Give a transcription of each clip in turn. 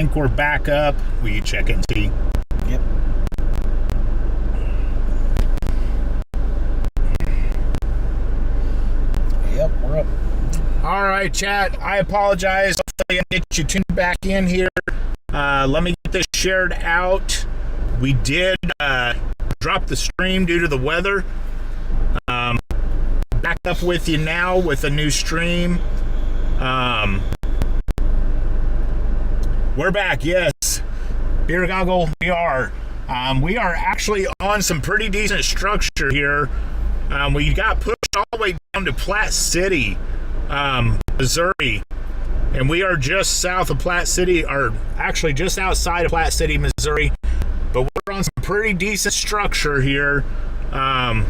think we're back up. Will you check it and see? Yep. Yep, we're up. All right, chat. I apologize. Hopefully I get you tuned back in here. Let me get this shared out. We did drop the stream due to the weather. Back up with you now with a new stream. We're back, yes. Beer Goggle, we are. We are actually on some pretty decent structure here. We got pushed all the way down to Platte City, Missouri. And we are just south of Platte City, or actually just outside of Platte City, Missouri. But we're on some pretty decent structure here. I'm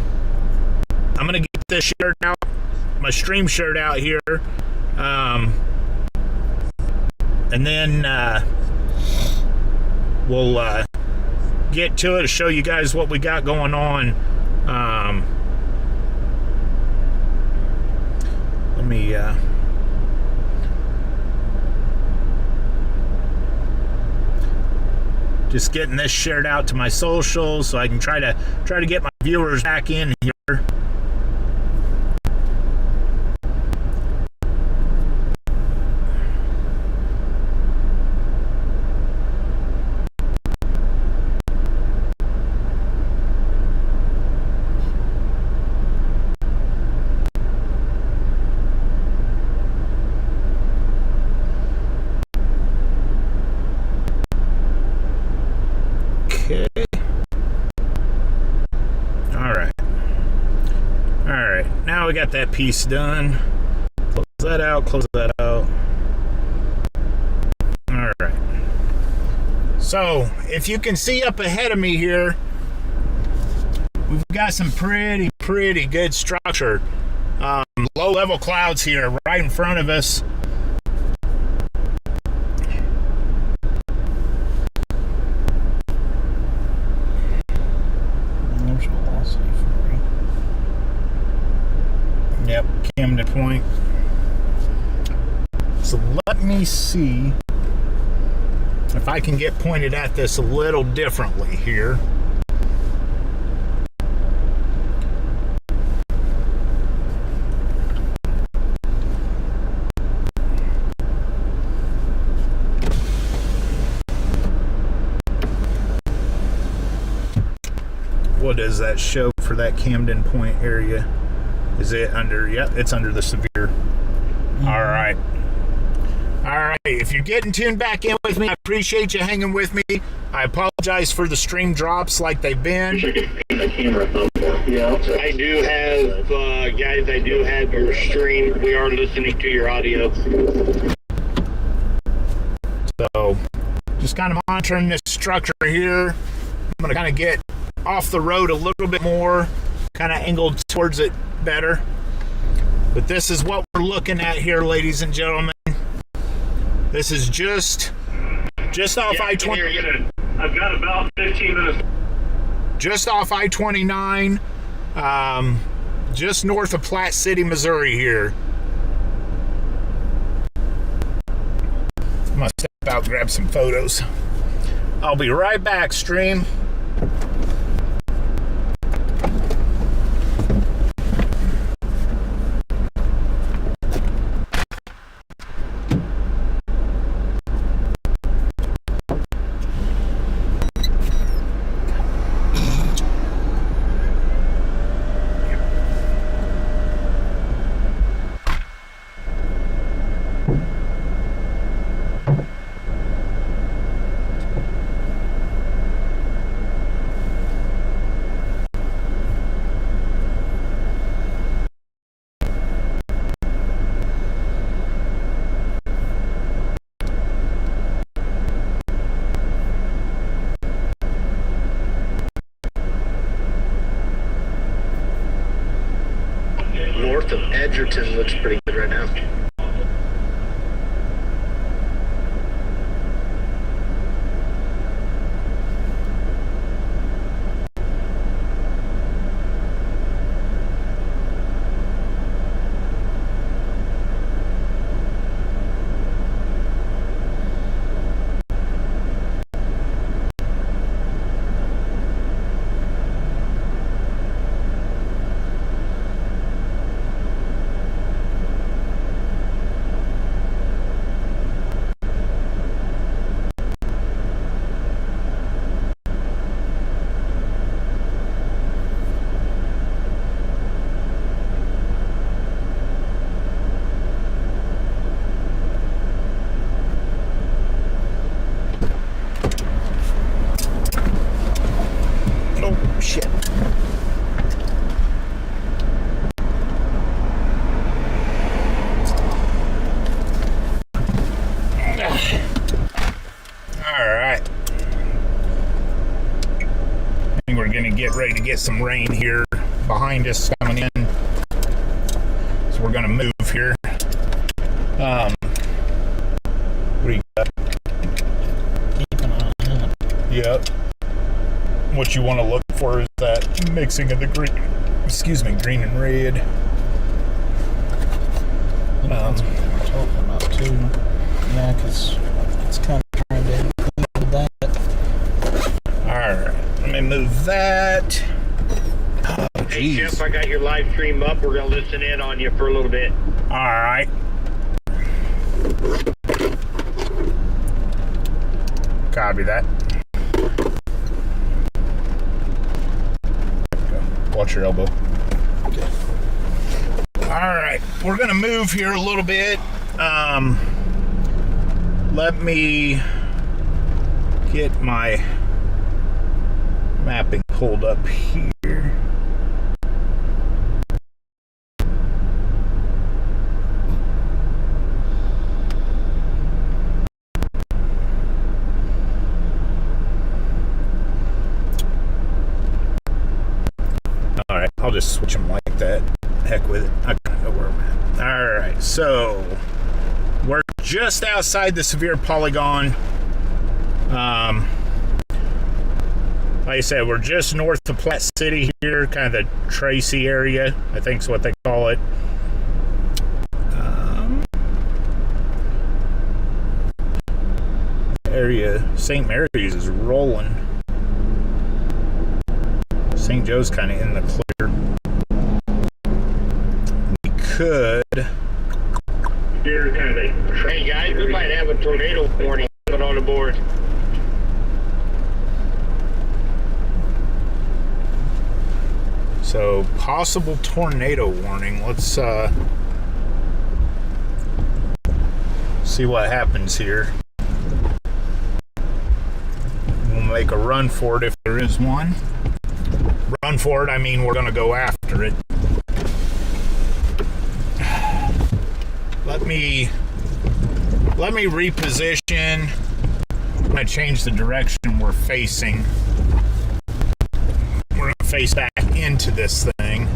going to get this shared out, my stream shared out here. And then we'll get to it to show you guys what we got going on. Let me just getting this shared out to my socials so I can try to get my viewers back in here. Now we got that piece done. Close that out, close that out. All right. So, if you can see up ahead of me here, we've got some pretty good structure. Low-level clouds here right in front of us. Yep, Camden Point. So let me see if I can get pointed at this a little differently here. What does that show for that Camden Point area? Is it under? Yep, it's under the severe. Mm-hmm. All right. If you're getting tuned back in with me, I appreciate you hanging with me. I apologize for the stream drops like they've been. I do have, guys, I do have your stream. We are listening to your audio. So, just kind of monitoring this structure here. I'm going to kind of get off the road a little bit more, kind of angled towards it better. But this is what we're looking at here, ladies and gentlemen. This is just off I-20. I've got about 15 minutes. Just off I-29, just north of Platte City, Missouri here. I'm gonna step out and grab some photos. I'll be right back, stream. North of Edgerton looks pretty good right now. to get some rain here behind us coming in. So we're going to move here. What do you got? Keep an eye on it. Yep. What you want to look for is that mixing of the green and red. That's what I'm talking about too. Yeah, because it's kind of trying to include that. Alright, let me move that. Oh, Hey, geez. Jeff, I got your live stream up. We're going to listen in on you for a little bit. Alright. Copy that. Watch your elbow. Okay. Alright, we're going to move here a little bit. Let me get my mapping pulled up here. Alright, I'll just switch them like that. Heck with it. I kind of know where I'm at. Alright, so we're just outside the severe polygon. Like I said, we're just north of Platte City here, kind of the Tracy area, I think is what they call it. Area, St. Mary's is rolling. St. Joe's kind of in the clear. We could. Hey, guys, we might have a tornado warning coming on the board. So, possible tornado warning. Let's see what happens here. We'll make a run for it if there is one. Run for it, I mean we're going to go after it. Let me reposition. I'm going to change the direction we're facing. We're going to face back into this thing.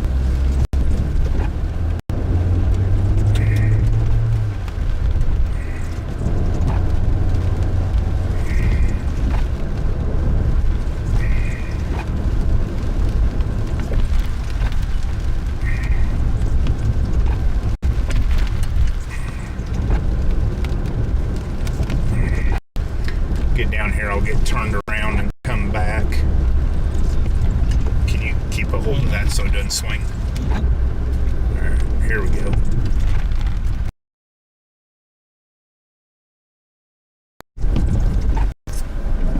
Get down here, I'll get turned around and come back. Can you keep a hold of that so it doesn't swing? Alright, here we go.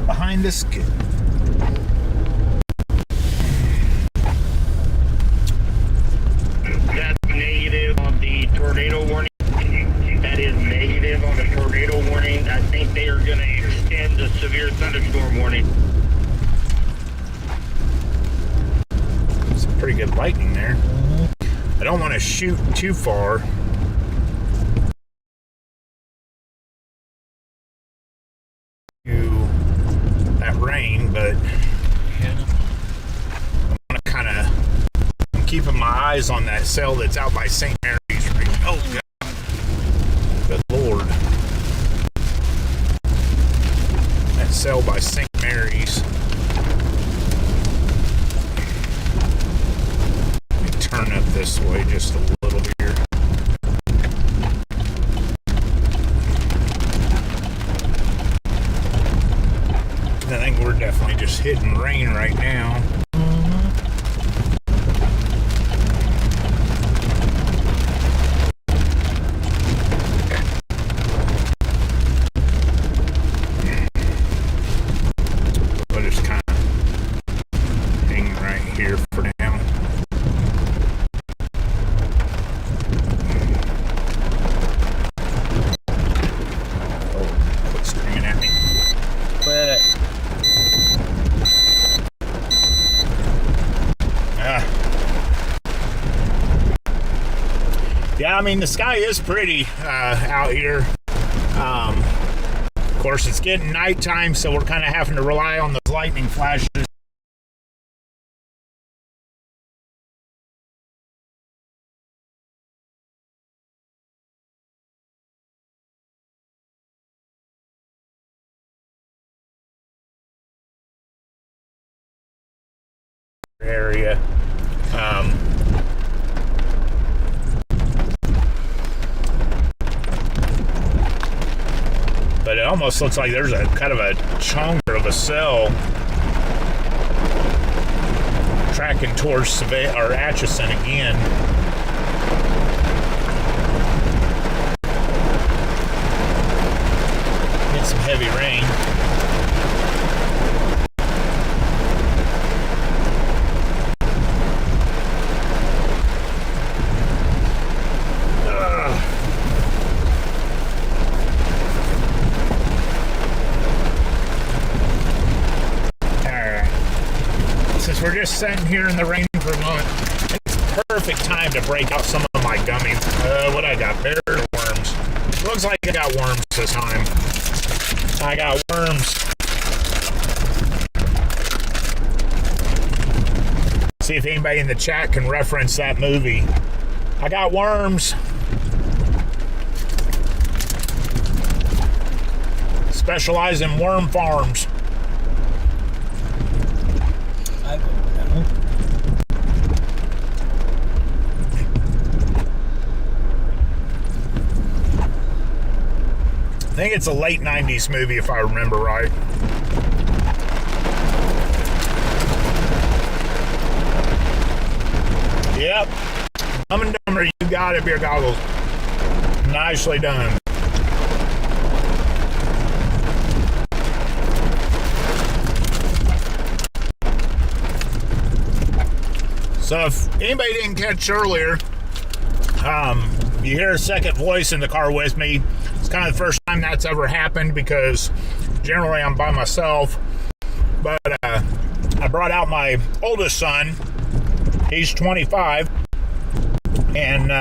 Behind us, good. That's negative on the tornado warning. That is negative on the tornado warning. I think they are going to extend the severe thunderstorm warning. Some pretty good lightning there. I don't want to shoot too far. To that rain, but I want to kind of. I'm keeping my eyes on that cell that's out by St. Mary's. Oh God. Good Lord. That cell by St. Mary's. Let me turn up this way just a little here. I think we're definitely just hitting rain right now. Yeah, I mean, the sky is pretty out here. Of course, it's getting nighttime, so we're kind of having to rely on those lightning flashes area. But it almost looks like there's a kind of a chunker of a cell tracking towards Atchison again. Get some heavy rain. We're just sitting here in the rain for a moment. It's perfect time to break out some of my gummies. What I got? Bear worms. Looks like I got worms this time. I got worms. See if anybody in the chat can reference that movie. I got worms. Specialize in worm farms. I don't know. I think it's a late 90s movie if I remember right. Yep. Dumb and Dumber, you got it, beer goggles. Nicely done. So if anybody didn't catch earlier, you hear a second voice in the car with me. It's kind of the first time that's ever happened because generally I'm by myself. But I brought out my oldest son. He's 25. And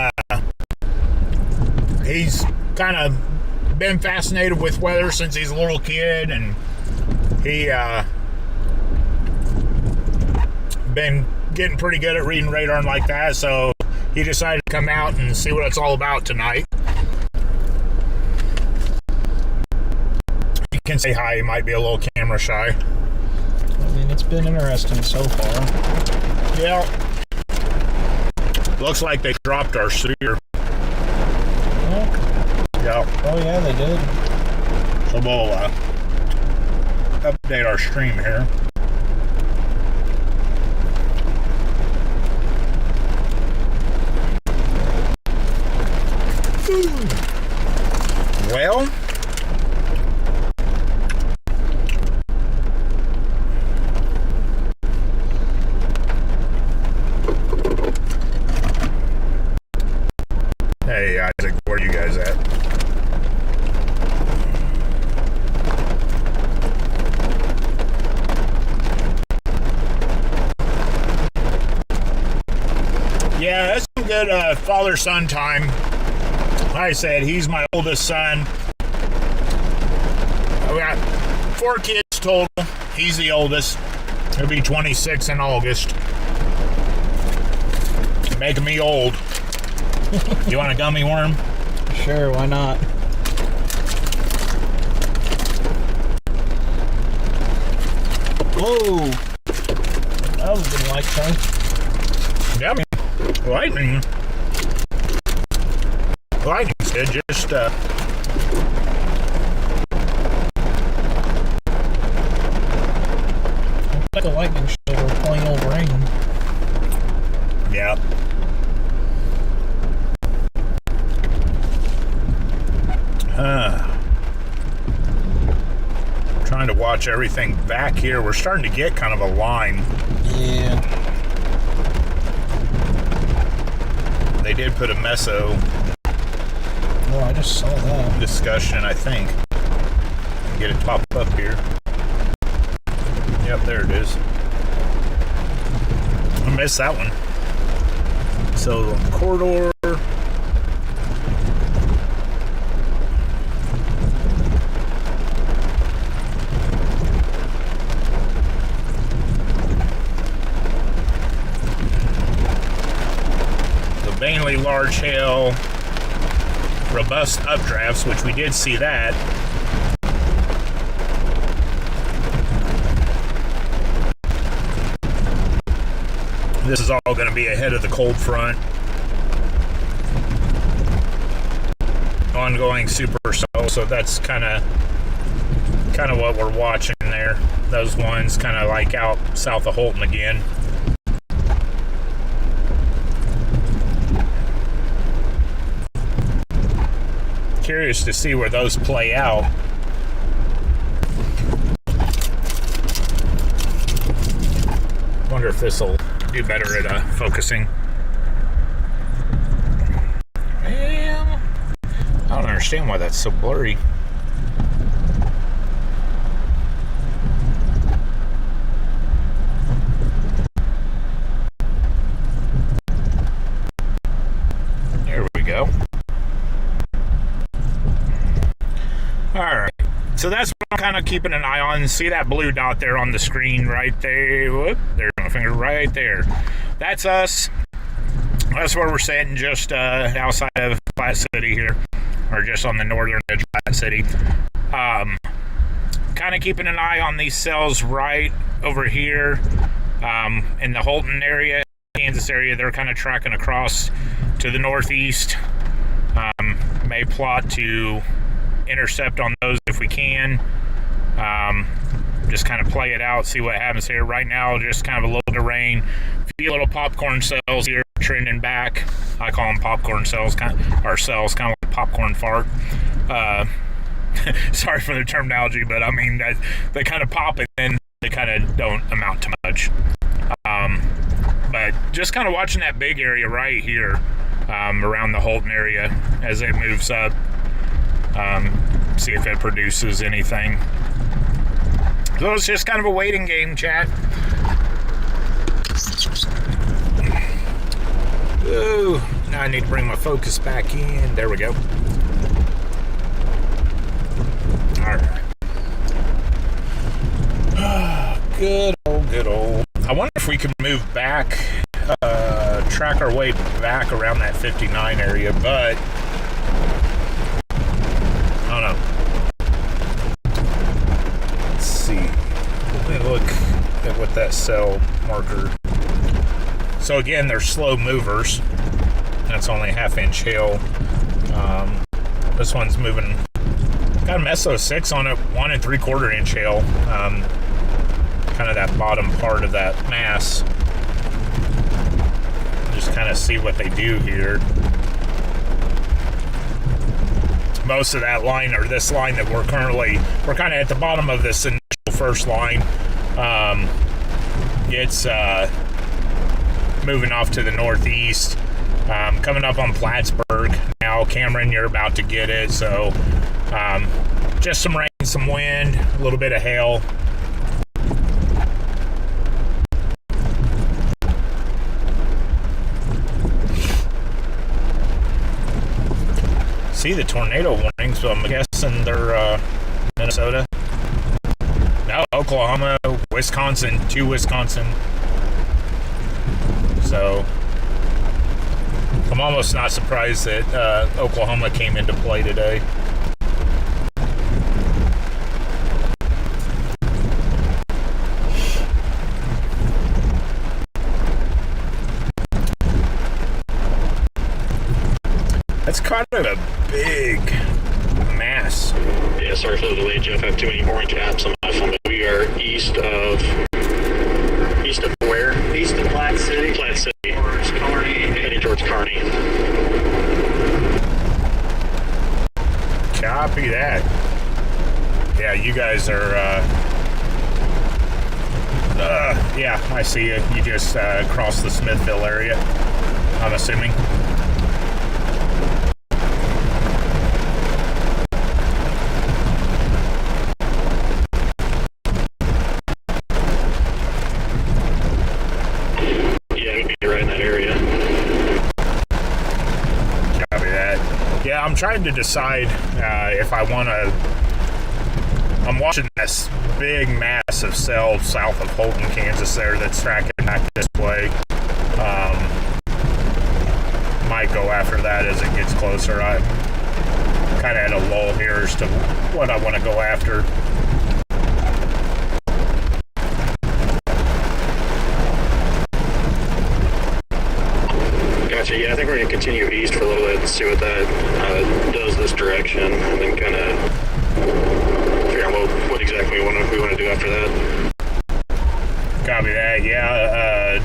he's kind of been fascinated with weather since he's a little kid. And he been getting pretty good at reading radar and like that, so he decided to come out and see what it's all about tonight. You can say hi, he might be a little camera shy. I mean, it's been interesting so far. Yeah. Looks like they dropped our seer. Yeah. Oh yeah, they did. So we'll update our stream here. Well, hey Isaac, where are you guys at? Yeah, that's some good father-son time. Like I said, he's my oldest son. We got 4 kids total. He's the oldest. He'll be 26 in August. Making me old. You want a gummy worm? Sure, why not? Whoa! That was a good light thing. Yummy. Lightning. Lightning's good, just like a lightning show or plain old rain. yeah. Trying to watch everything back here. We're starting to get kind of a line. Yeah. They did put a meso Oh, I just saw that. discussion, I think. Get it pop up here. Yep, there it is. I missed that one. So, corridor. The mainly large hail, robust updrafts, which we did see that. This is all going to be ahead of the cold front. Ongoing supercell, so that's kind of what we're watching there. Those ones kind of like out south of Holton again. Curious to see where those play out. Wonder if this will do better at focusing. Well, I don't understand why that's so blurry. There we go. Alright, so that's what I'm kind of keeping an eye on. See that blue dot there on the screen right there? Whoop, there's my finger right there. That's us. That's where we're sitting, just outside of Platte City here, or just on the northern edge of Platte City. Kind of keeping an eye on these cells right over here in the Holton area, Kansas area. They're kind of tracking across to the northeast. May plot to intercept on those if we can. Just kind of play it out, see what happens here. Right now, just kind of a little bit of rain. A few little popcorn cells here trending back. I call them popcorn cells, or cells, kind of like popcorn fart. Sorry for the terminology, but I mean, they kind of pop and then they kind of don't amount to much. But just kind of watching that big area right here around the Holton area as it moves up. See if it produces anything. So it's just kind of a waiting game, chat. Ooh, now I need to bring my focus back in. There we go. Alright. Good old. I wonder if we can move back, track our way back around that 59 area, but I don't know. Let's see. Let me look at what that cell marker. So again, they're slow movers. That's only half-inch hail. This one's moving. Got a Meso 6 on it, 1 3/4 inch hail. Kind of that bottom part of that mass. Just kind of see what they do here. Most of that line, or this line that we're kind of at the bottom of this initial first line. It's moving off to the northeast, coming up on Plattsburgh now. Cameron, you're about to get it, so just some rain, some wind, a little bit of hail. See the tornado warnings, so I'm guessing they're Minnesota. No, Oklahoma, Wisconsin, 2 Wisconsin. So I'm almost not surprised that Oklahoma came into play today. That's kind of a big mass. Yeah, sorry for the delay, Jeff. I have too many orange apps on my phone. But we are east of where? East of Platte City. Platte City. Towards Kearney. Heading towards Kearney. Copy that. Yeah, you guys are. Yeah, I see you. You just crossed the Smithville area, I'm assuming. I'm trying to decide if I want to. I'm watching this big mass of cells south of Holton, Kansas there that's tracking back this way. Might go after that as it gets closer. I kind of at a lull here as to what I want to go after. Gotcha. Yeah, I think we're going to continue east for a little bit and see what that does this direction, and then kind of figure out what exactly we want to do after that. Copy that. Yeah,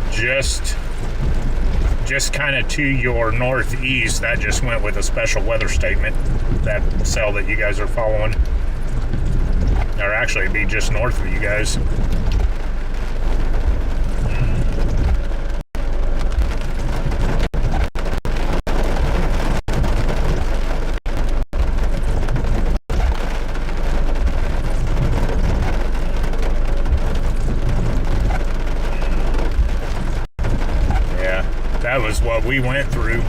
just kind of to your northeast, that just went with a special weather statement. That cell that you guys are following, or actually it'd be just north of you guys. That was what we went through.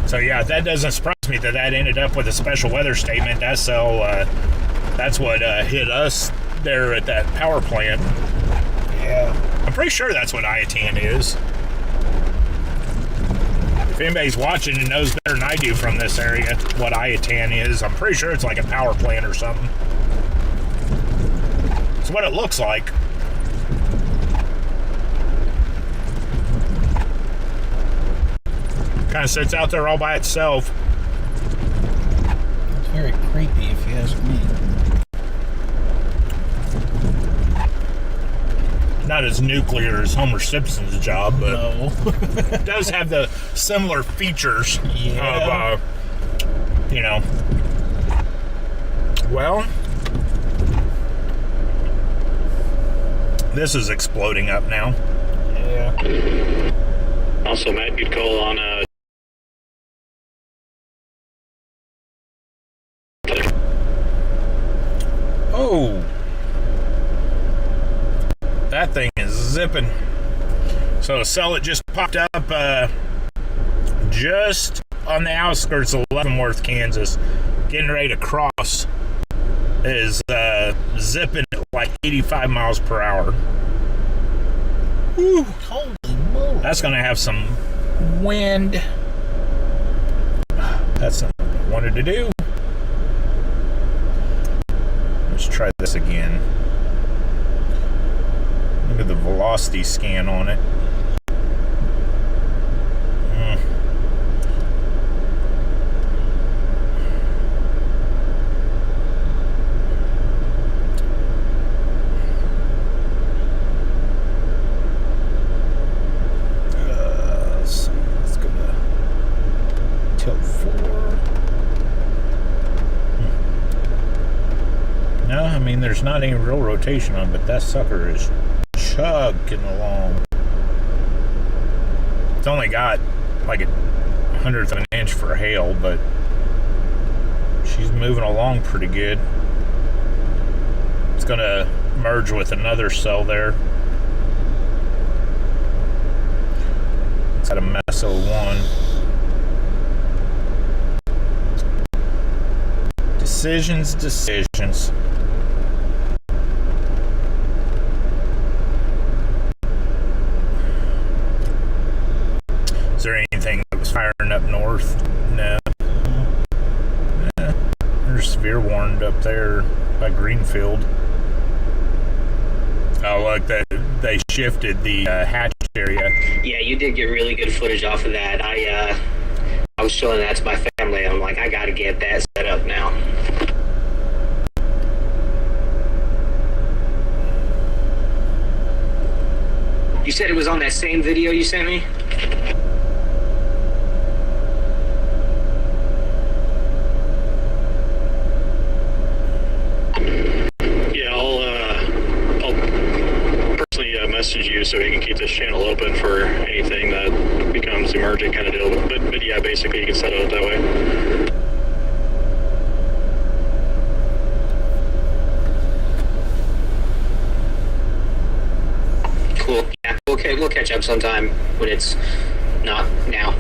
So yeah, that doesn't surprise me that ended up with a special weather statement. That's what hit us there at that power plant. Yeah. I'm pretty sure that's what IATN is. If anybody's watching and knows better than I do from this area what IATN is, I'm pretty sure it's like a power plant or something. It's what it looks like. Kind of sits out there all by itself. It's very creepy, if you ask me. Not as nuclear as Homer Simpson's job, but No. it does have the similar features Yeah. of, well, this is exploding up now. Yeah. Also, Matt, good call on Oh, that thing is zipping. So cell it just popped up just on the outskirts of Leavenworth, Kansas, getting ready to cross. Is zipping at like 85 miles per hour. Whew. Holy moly. That's going to have some wind. That's not what I wanted to do. Let's try this again. Look at the velocity scan on it. There's not any real rotation on, but that sucker is chugging along. It's only got like a 100th of an inch for hail, but she's moving along pretty good. It's gonna merge with another cell there. It's at a Meso 1. Decisions. Is there anything that was firing up north? No. There's severe warned up there by Greenfield. Oh, look, they shifted the hatch area. Yeah, you did get really good footage off of that. I was showing that to my family. I'm like, I gotta get that set up now. You said it was on that same video you sent me? Message you so we can keep this channel open for anything that becomes emergent kind of deal. But yeah, basically you can set it up that way. Cool. Yeah, okay, we'll catch up sometime when it's not now.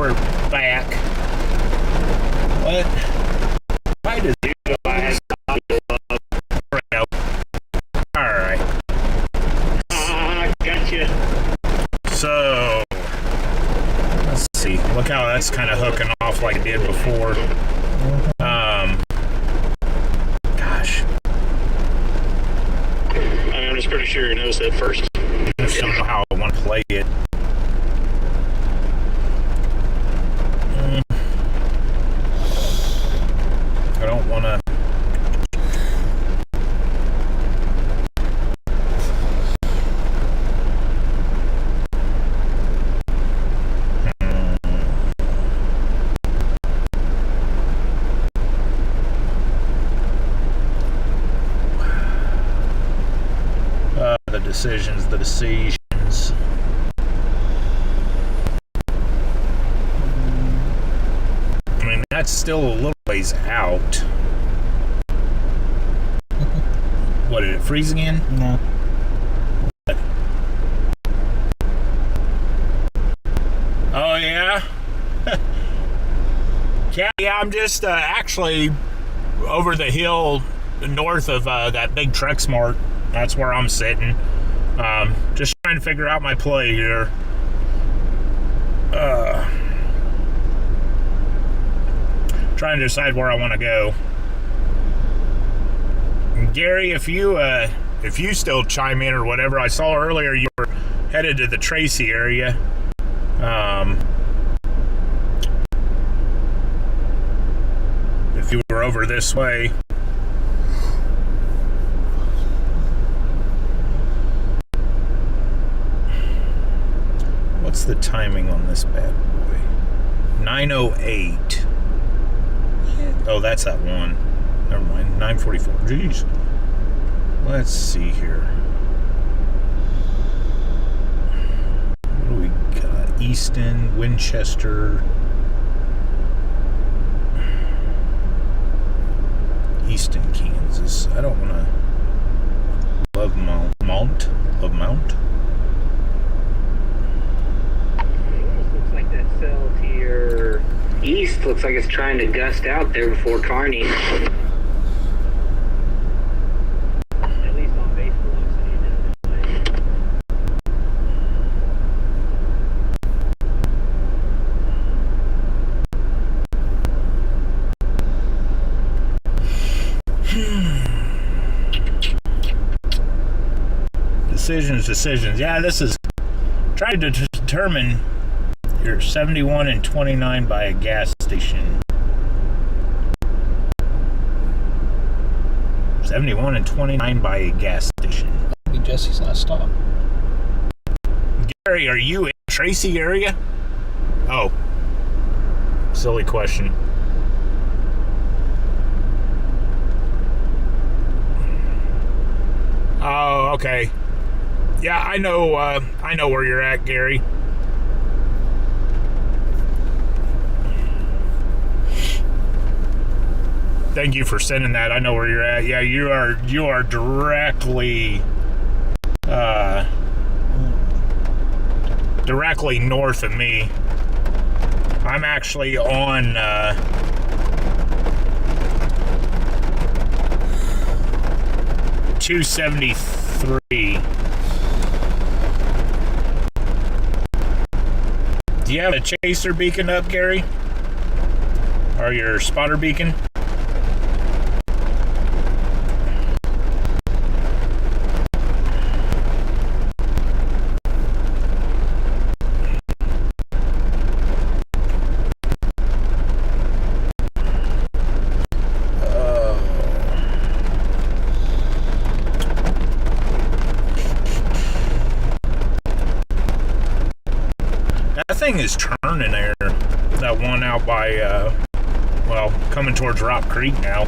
we're back. What? Why does it go? There we go. Alright. Gotcha. So, let's see. Look how that's kind of hooking off like it did before. Gosh. I'm just pretty sure you noticed that first. I just don't know how I want to play it. I don't want to. The decisions. I mean, that's still a little ways out. What, did it freeze again? No. Oh, yeah? Yeah, I'm just actually over the hill north of that big Trek Smart. That's where I'm sitting. Just trying to figure out my play here. Trying to decide where I want to go. And Gary, if you still chime in or whatever, I saw earlier you were headed to the Tracy area. If you were over this way. What's the timing on this bad boy? 9:08. Oh, that's that one. Never mind. 9:44. Jeez. Let's see here. What do we got? Easton, Winchester. Easton, Kansas. I don't want to. Love Mount. Cell to your east looks like it's trying to gust out there before Kearney. At least on base velocity, Decisions. Yeah, this is trying to determine. You're 71 and 29 by a gas station. 71 and 29 by a gas station. That'll be Jesse's last stop. Gary, are you in the Tracy area? Oh. Silly question. Oh, okay. Yeah, I know where you're at, Gary. Thank you for sending that. I know where you're at. Yeah, you are directly north of me. I'm actually on 273. Do you have a chaser beacon up, Gary? Or your spotter beacon? Thing is turning there. That one out by coming towards Rock Creek now.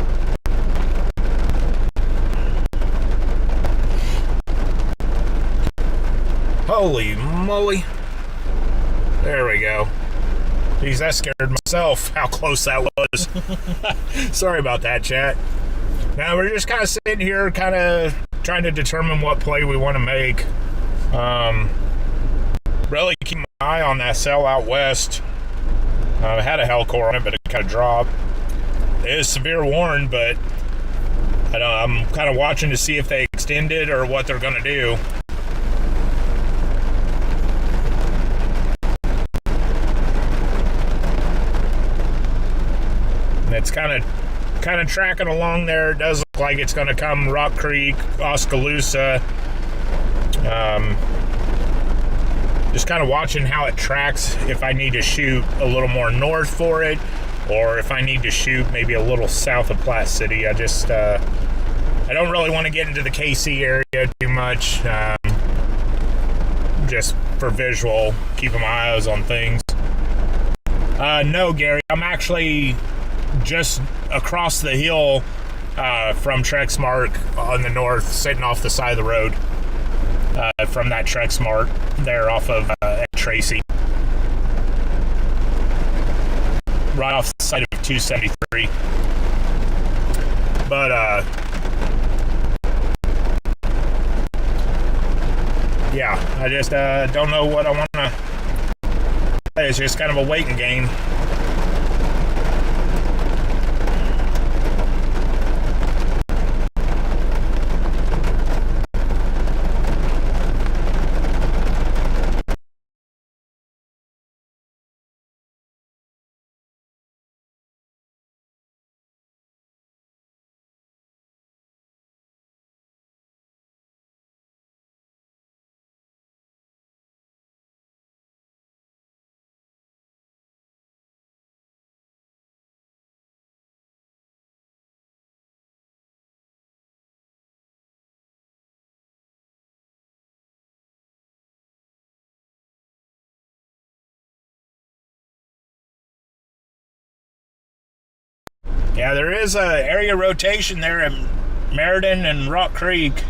Holy moly. There we go. Geez, that scared myself how close that was. Sorry about that, chat. Now we're just kind of sitting here kind of trying to determine what play we want to make. Really keep my eye on that cell out west. It had a Hellcore on it, but it kind of dropped. It is severe warned, but I'm kind of watching to see if they extend it or what they're going to do. And it's kind of tracking along there. It does look like it's going to come Rock Creek, Oskaloosa. Just kind of watching how it tracks, if I need to shoot a little more north for it, or if I need to shoot maybe a little south of Platte City. I just, I don't really want to get into the KC area too much, just for visual, keeping my eyes on things. No, Gary, I'm actually just across the hill from Trexmark on the north, sitting off the side of the road. From that Trexmark there off of Tracy. Right off the side of 273. But, yeah, I just don't know what I want to play. It's just kind of a waiting game. Yeah, there is a area rotation there at Meriden and Rock Creek,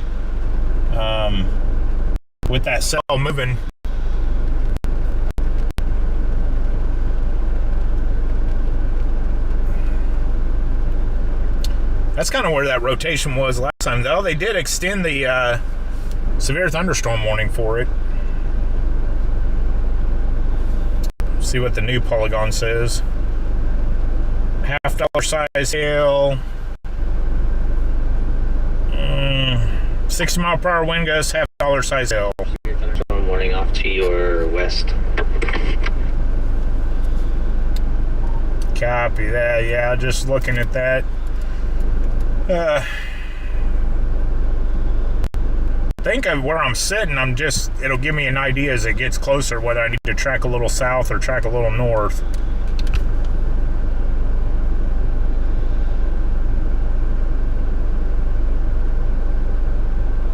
with that cell moving. That's kind of where that rotation was last time, though. They did extend the severe thunderstorm warning for it. See what the new polygon says. $50 size hail, 60 mile per hour wind gusts, $50 size hail. Thunderstorm warning off to your west. Copy that. Yeah, just looking at that. I think of where I'm sitting, it'll give me an idea as it gets closer whether I need to track a little south or track a little north.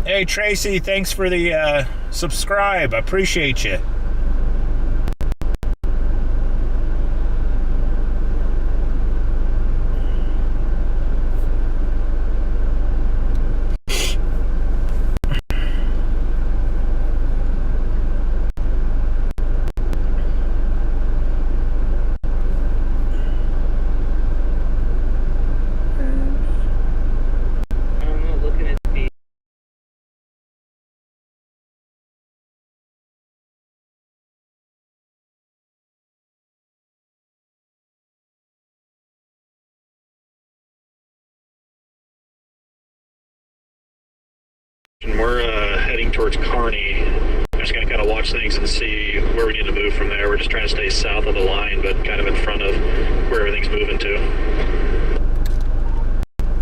Hey Tracy, thanks for the subscribe. I appreciate you. And we're heading towards Kearney. I'm just going to kind of watch things and see where we need to move from there. We're just trying to stay south of the line, but kind of in front of where everything's moving to.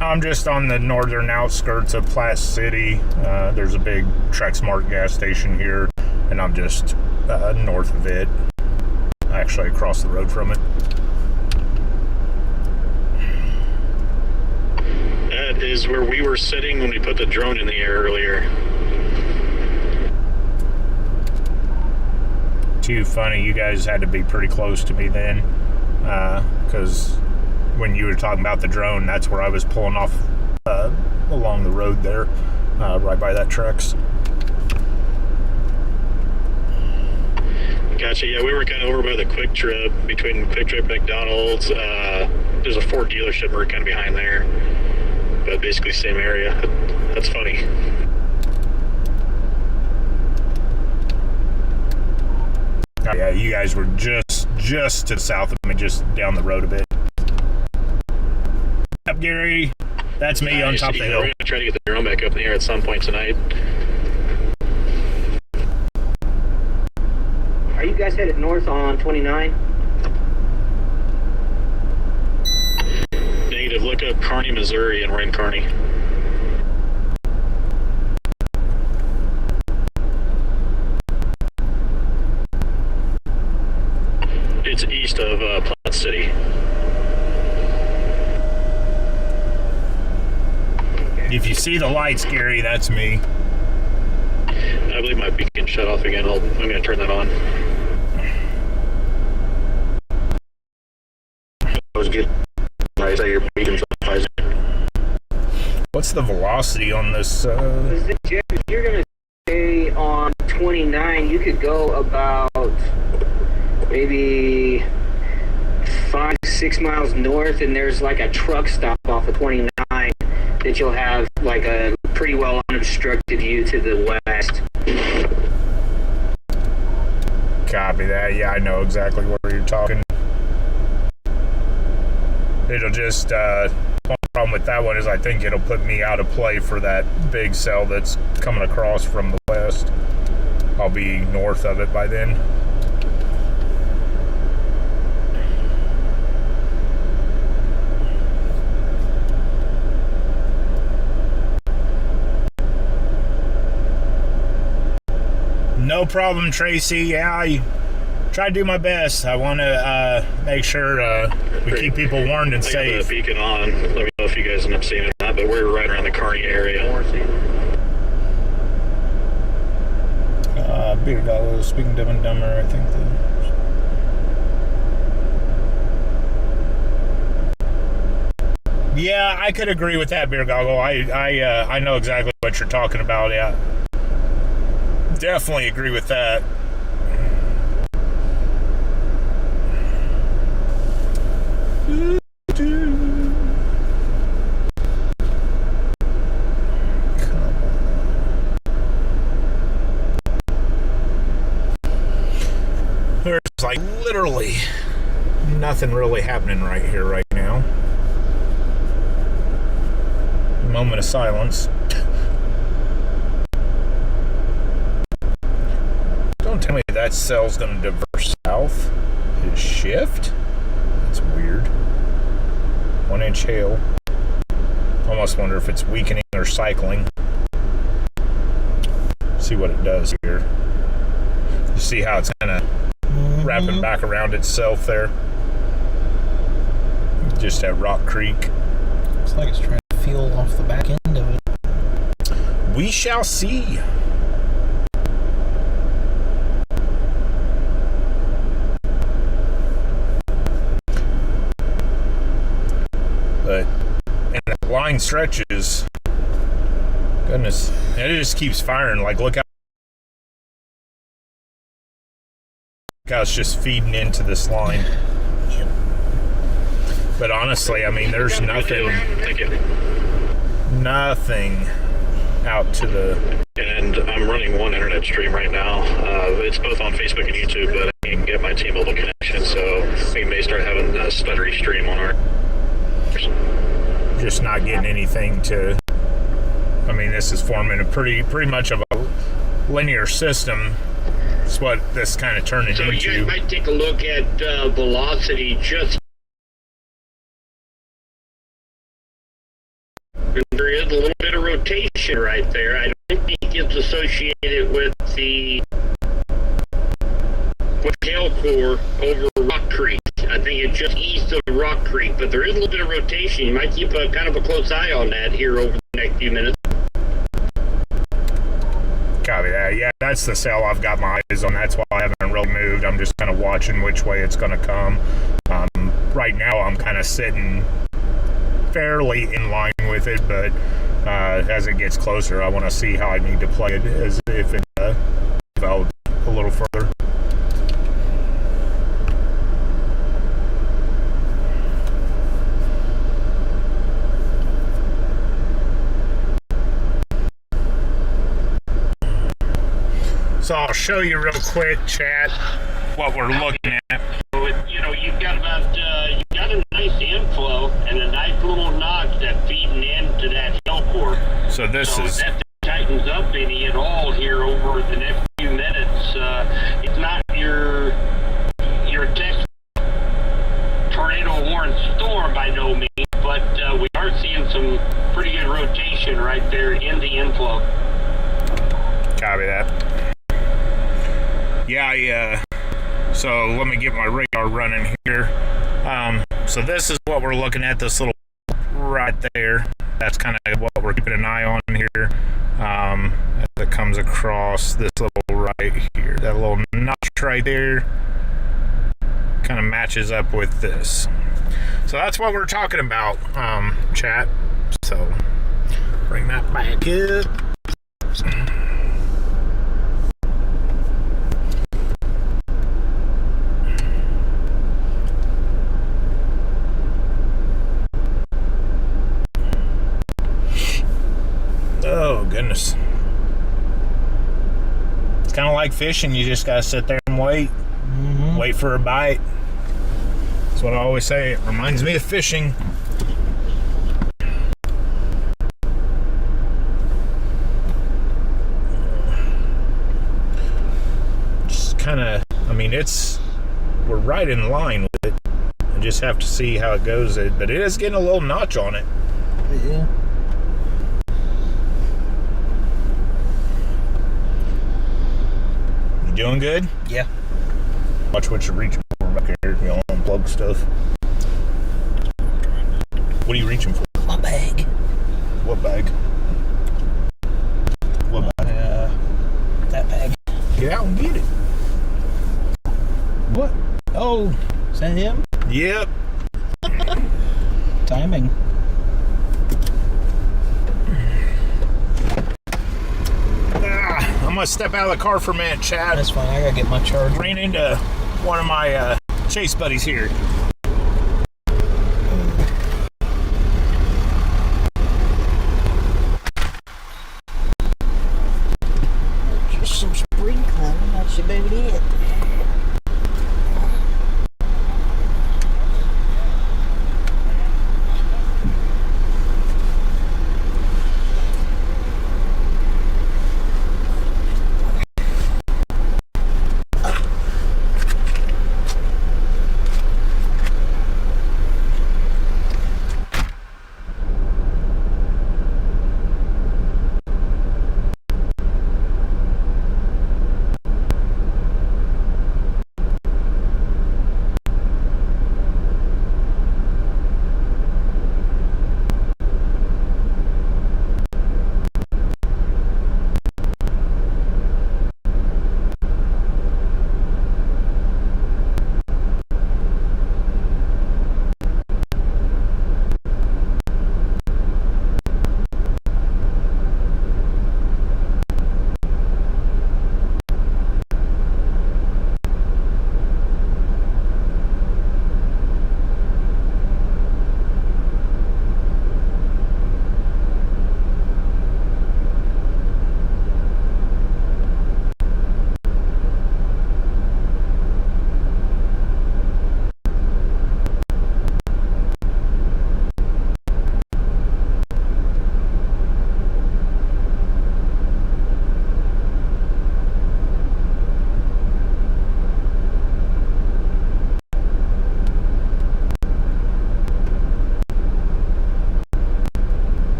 I'm just on the northern outskirts of Platte City. There's a big Trexmark gas station here, and I'm just north of it. Actually across the road from it. That is where we were sitting when we put the drone in the air earlier. Too funny, you guys had to be pretty close to me then, because when you were talking about the drone, that's where I was pulling off along the road there, right by that Trex. Gotcha. Yeah, we were kind of over by the Quick Trip, between Quick Trip and McDonald's. There's a Ford dealership, we're kind of behind there, but basically same area. That's funny. Yeah, you guys were just just to the south of me, just down the road a bit. Up, Gary. That's me on top of the hill. We're going to try to get the drone back up in the air at some point tonight. Are you guys headed north on 29? Negative. Look up Kearney, Missouri, and we're in Kearney. It's east of Platte City. If you see the lights, Gary, that's me. I believe my beacon shut off again. I'm going to turn that on. That was good. I say your beacon's off. What's the velocity on this? Jeff, if you're going to stay on 29, you could go about maybe 5-6 miles north, and there's like a truck stop off of 29 that you'll have like a pretty well unobstructed view to the west. Copy that. Yeah, I know exactly where you're talking. It'll just, one problem with that one is I think it'll put me out of play for that big cell that's coming across from the west. I'll be north of it by then. No problem, Tracy. Yeah, I try to do my best. I want to make sure we keep people warned and I safe. got the beacon on. Let me know if you guys end up seeing it or not, but we're right around the Kearney area. Beer Gallo, speaking Dumb and Dumber, I think Yeah, I could agree with that, Beer Goggle. I know exactly what you're talking about. Yeah, definitely agree with that. There's like literally nothing really happening right here right now. Moment of silence. Don't tell me that cell's going to diverge south. Did it shift? That's weird. 1 inch hail. Almost wonder if it's weakening or cycling. See what it does here. You see how it's kind of wrapping back around itself there. Just at Rock Creek. looks like it's trying to feel off the back end of it. We shall see. But and the line stretches. Goodness, and it just keeps firing. Like, look how it's just feeding into this line. But honestly, I mean, there's nothing out to the. And I'm running one internet stream right now. It's both on Facebook and YouTube, but I can get my T-Mobile connection, so we may start having a stuttery stream on our. Just not getting anything to. I mean, this is forming a pretty much of a linear system. That's what this kind of turned So into. you might take a look at velocity just. There is a little bit of rotation right there. I don't think it's associated with Hail Core over Rock Creek. I think it's just east of Rock Creek, but there is a little bit of rotation. You might keep a kind of a close eye on that here over the next few minutes. Copy that. Yeah, that's the cell I've got my eyes on. That's why I haven't really moved. I'm just kind of watching which way it's going to come. Right now, I'm kind of sitting fairly in line with it, but as it gets closer, I want to see how I need to play it as if it develops a little further. So I'll show you real quick, chat, what we're looking at. So this is... If that tightens up any at all here over the next few minutes, it's not your text tornado warrant storm by no means, but we are seeing some pretty good rotation right there in the inflow. Copy that. Yeah, so let me get my radar running here. So this is what we're looking at, this little right there. That's kind of what we're keeping an eye on here. As it comes across this little right here. That little notch right there kind of matches up with this. So that's what we're talking about, chat. So bring that back up. Oh, goodness. It's kind of like fishing. You just got to sit there and wait. Mm-hmm. Wait for a bite. That's what I always say. It reminds me of fishing. Just kind of, I mean, we're right in line with it. I just have to see how it goes. But it is getting a little notch on it. Yeah. Doing good? Yeah. Watch what you're reaching for back here. You don't unplug stuff. What are you reaching for? My bag. What bag? What bag? That bag. Get out and get it. What? Oh. Is that him? Yep. Timing. I'm gonna step out of the car for a minute, Chad. That's fine. I gotta get my charger. Ran into one of my chase buddies here. Just some sprinkling. That's about it.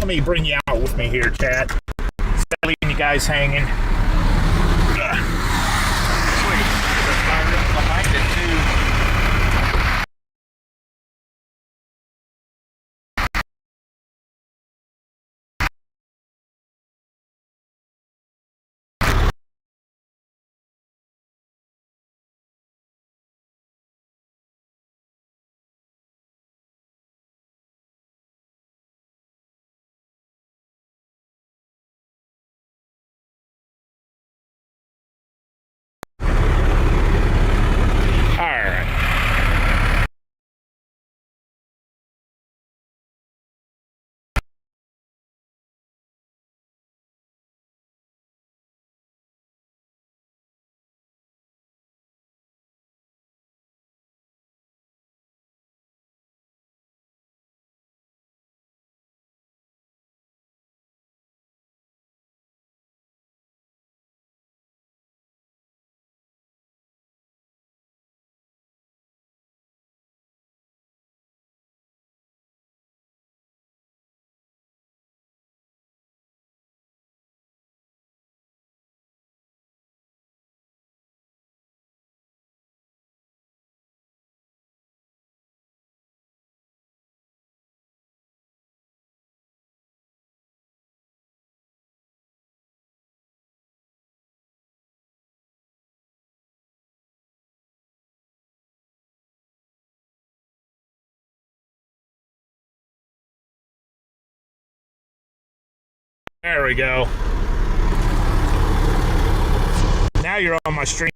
let me bring you out with me here, chat. Instead of leaving you guys hanging. Behind it too. There we go. Now you're on my stream.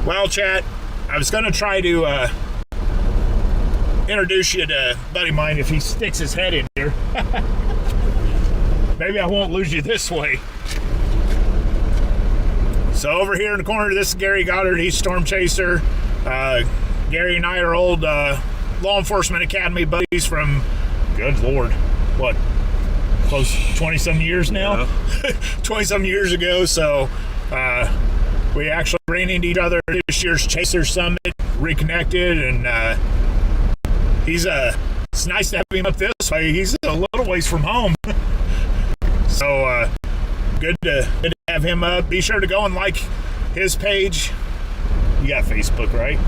Well, chat, I was going to try to introduce you to a buddy of mine if he sticks his head in here. Maybe I won't lose you this way. So over here in the corner, this is Gary Goddard. He's Storm Chaser. Gary and I are old law enforcement academy buddies from, good Lord, what, close 20-some years now? Yeah. 20-some years ago. So we actually ran into each other at this year's Chaser Summit, reconnected, and it's nice to have him up this way. He's a little ways from home. So good to have him up. Be sure to go and like his page. You got Facebook, right?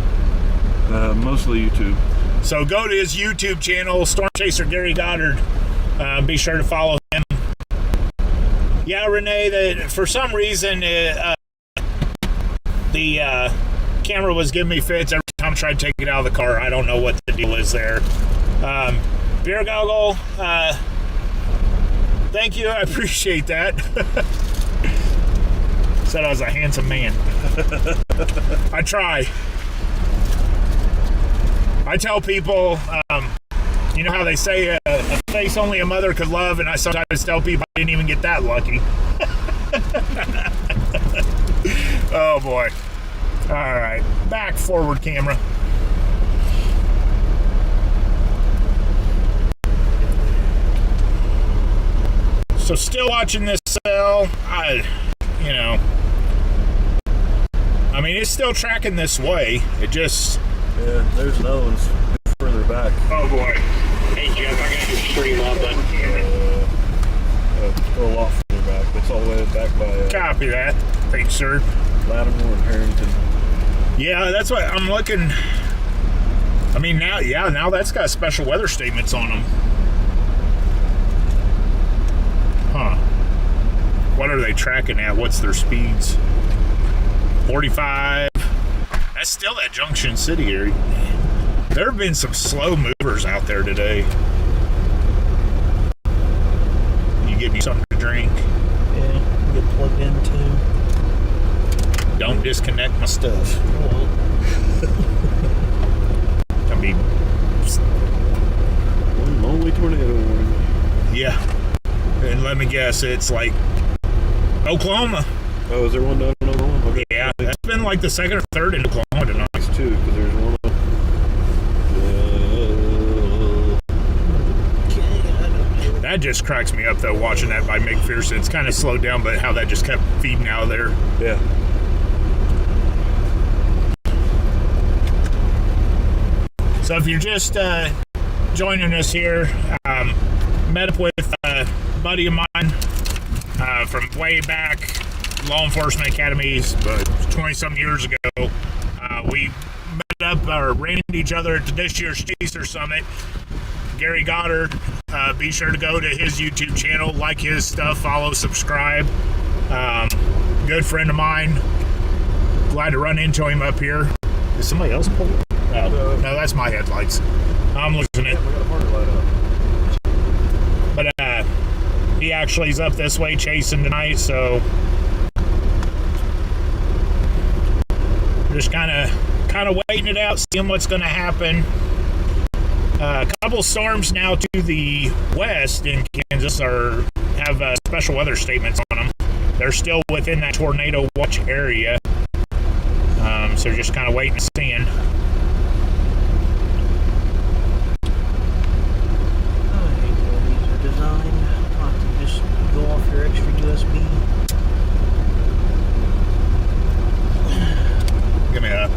Mostly YouTube. So go to his YouTube channel, Storm Chaser Gary Goddard. Be sure to follow him. Yeah, Renee, for some reason the camera was giving me fits every time I tried to take it out of the car. I don't know what the deal is there. Beer Goggle, thank you. I appreciate that. Said I was a handsome man. I try. I tell people, you know how they say a face only a mother could love, and I sometimes tell people I didn't even get that lucky. Oh boy. All right, back forward camera. So still watching this cell. I mean, it's still tracking this way. It just... Yeah, there's another one's further back. Oh boy. Hey Jeff, I got your stream up, but A lot further back. It's all the way back by... Copy that. Thanks, sir. Lattimore and Harrington. Yeah, that's what I'm looking... I mean, now that's got special weather statements on them. Huh. What are they tracking at? What's their speeds? 45. That's still that Junction City area. There have been some slow movers out there today. You give me something to drink? Yeah, get plugged in too. Don't disconnect my stuff. I mean, One lonely tornado warning. yeah. And let me guess, it's like Oklahoma. Oh, is there one down in Oklahoma? Okay. Yeah, that's been like the second or third in Oklahoma tonight. There's two, because there's one That just cracks me up, though, watching that by McPherson. It's kind of slowed down, but how that just kept feeding out of there. Yeah. So if you're just joining us here, met up with a buddy of mine from way back, law enforcement academies, but 20-some years ago. We met up or ran into each other at this year's Chaser Summit. Gary Goddard, be sure to go to his YouTube channel, like his stuff, follow, subscribe. Good friend of mine. Glad to run into him up here. Is somebody else pulling? No, that's my headlights. I'm losing it. Yeah, we got a party light up. But he actually is up this way chasing tonight, so just kind of waiting it out, seeing what's going to happen. A couple storms now to the west in Kansas have special weather statements on them. They're still within that tornado watch area, so just kind of waiting and seeing. I hate the way these are designed. Not to just go off your extra USB. Give me that.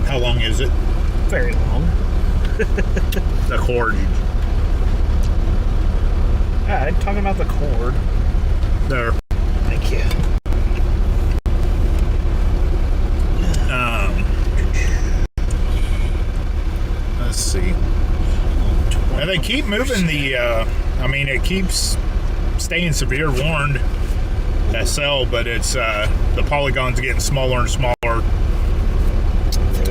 How long is it? Very long. The cord. I'm talking about the cord. There. Thank you. Let's see. Now they keep moving the, it keeps staying severe warned, that cell, but it's, the polygon's getting smaller and smaller.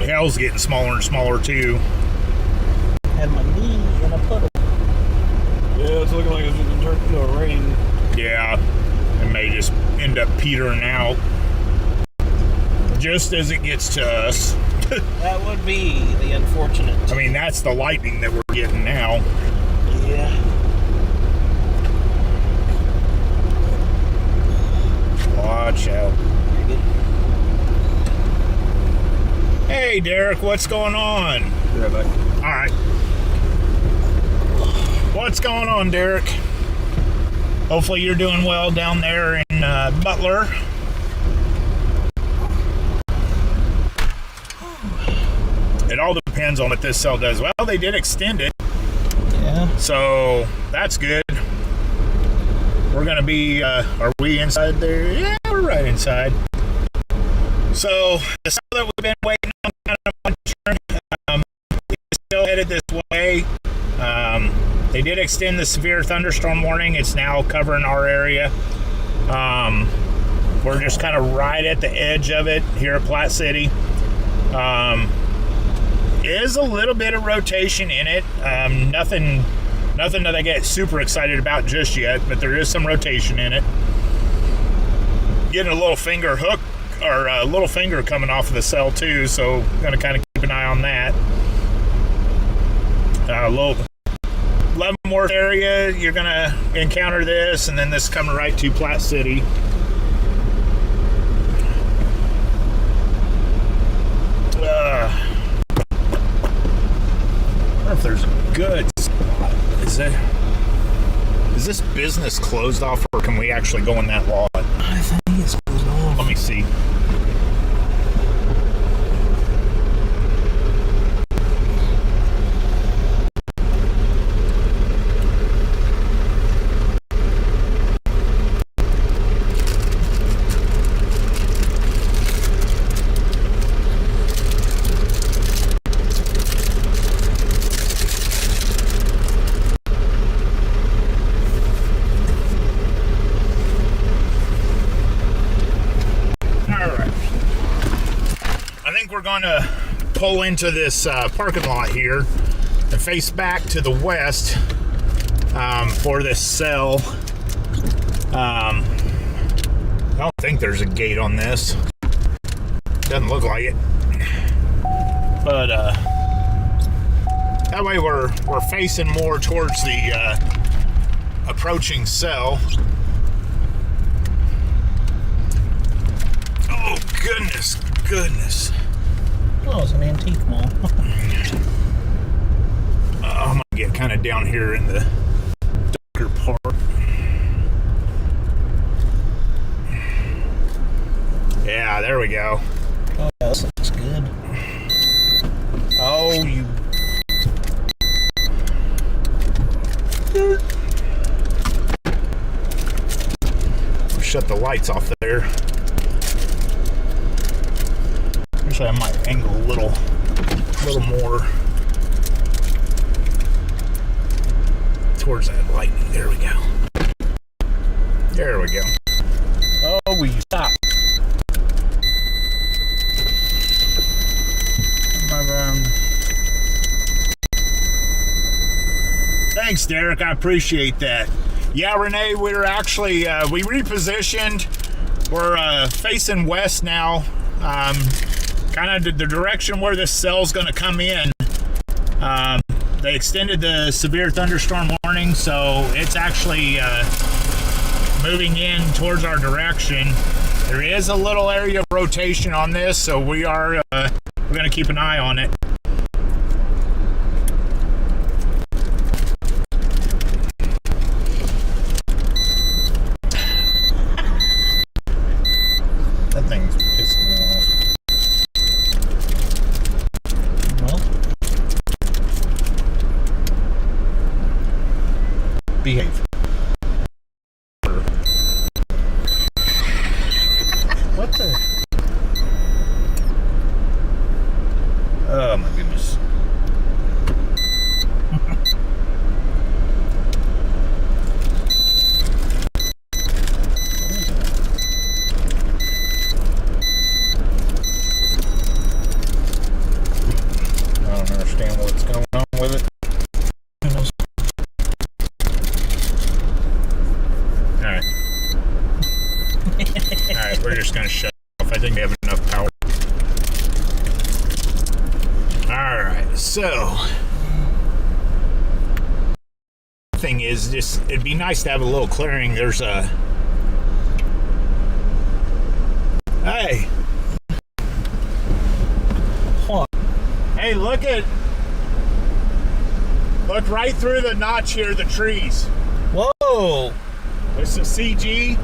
Hell's getting smaller and smaller, too. Had my knee in a puddle. Yeah, it's looking like it's going to turn into a rain. Yeah, it may just end up petering out just as it gets to us. That would be the unfortunate. I mean, that's the lightning that we're getting now. Yeah. Watch out. Very good. Hey, Derek, what's going on? Be right back. All right. What's going on, Derek? Hopefully you're doing well down there in Butler. It all depends on what this cell does. Well, they did extend it, Yeah. so that's good. We're going to be, are we inside there? Yeah, we're right inside. So the cell that we've been waiting on kind of monitoring, is still headed this way. They did extend the severe thunderstorm warning. It's now covering our area. We're just kind of right at the edge of it here at Platte City. Is a little bit of rotation in it. Nothing that I get super excited about just yet, but there is some rotation in it. Getting a little finger hook or a little finger coming off of the cell too, so gonna kind of keep an eye on that. A little Leavenworth area, you're gonna encounter this, and then this coming right to Platte City. I wonder if there's a good spot. Is this business closed off, or can we actually go in that lot? I think it's closed off. Let me see. We're going to pull into this parking lot here and face back to the west for this cell. I don't think there's a gate on this. Doesn't look like it. But that way we're facing more towards the approaching cell. Oh, goodness. Oh, Oh, it's an antique mall. Oh my get kind of down here in the darker part. Yeah, there we go. Oh, this looks good. Oh, you. Shut the lights off there. Actually, I might angle a little more towards that lightning. There we go. There we go. Oh, will you stop? Thanks, Derek. I appreciate that. Yeah, Renee, we're actually, we repositioned. We're facing west now. Kind of the direction where this cell's going to come in. They extended the severe thunderstorm warning, so it's actually moving in towards our direction. There is a little area of rotation on this, so we are we're going to keep an eye on it. That thing's pissing me off. Well, behave. What the? Oh my goodness. I don't understand what's going on with it. Alright. Alright, we're just gonna shut off. I think we have enough power. Alright, so thing is just it'd be nice to have a little clearing. There's a hey. what? Hey, look right through the notch here, the trees. Whoa! It's a CG,